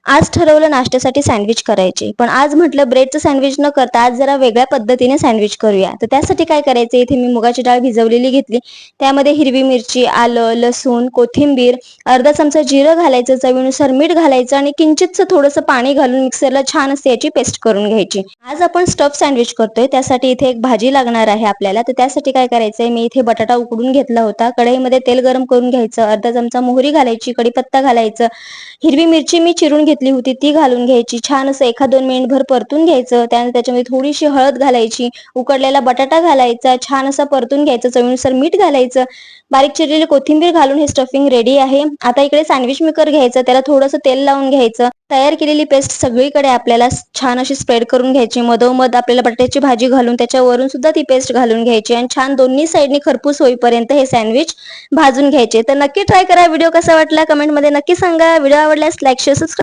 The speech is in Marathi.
आज ठरवलं नाश्त्यासाठी सँडविच करायचे, पण आज म्हटलं ब्रेडचं सँडविच न करता आज जरा वेगळ्या पद्धतीने सँडविच करूया. तर त्यासाठी काय करायचं, इथे मी मुगाची डाळ भिजवलेली घेतली. त्यामध्ये हिरवी मिरची, आलं, लसूण, कोथिंबीर, अर्धा चमचा जिरं घालायचं, चवीनुसार मीठ घालायचं आणि किंचितचं थोडंसं पाणी घालून मिक्सरला छान असे याची पेस्ट करून घ्यायची. आज आपण स्टफ सँडविच करतोय, त्यासाठी इथे एक भाजी लागणार आहे आपल्याला. तर त्यासाठी काय करायचंय, मी इथे बटाटा उकडून घेतला होता. कढईमध्ये तेल गरम करून घ्यायचं, अर्धा चमचा मोहरी घालायची, कढीपत्ता घालायचं, हिरवी मिरची मी चिरून घेतली होती ती घालून घ्यायची. छान असं 1-2 मिनिटभर परतून घ्यायचं. त्यानंतर त्याच्यामध्ये थोडीशी हळद घालायची, उकडलेला बटाटा घालायचा, छान असा परतून घ्यायचं, चवीनुसार मीठ घालायचं, बारीक चिरलेली कोथिंबीर घालून हे स्टफिंग रेडी आहे. आता इकडे सँडविच मेकर घ्यायचं, त्याला थोडंसं तेल लावून घ्यायचं. तयार केलेली पेस्ट सगळीकडे आपल्याला छान अशी स्प्रेड करून घ्यायची. मधोमध आपल्याला बटाट्याची भाजी घालून त्याच्यावरून सुद्धा ती पेस्ट घालून घ्यायची आणि छान दोन्ही साईडनी खरपूस होईपर्यंत हे सँडविच भाजून घ्यायचे. तर नक्की ट्राय करा. व्हिडिओ कसा वाटला कमेंटमध्ये नक्की सांगा. व्हिडिओ आवडल्यास लाईक, शेअर, सबस्क्राईब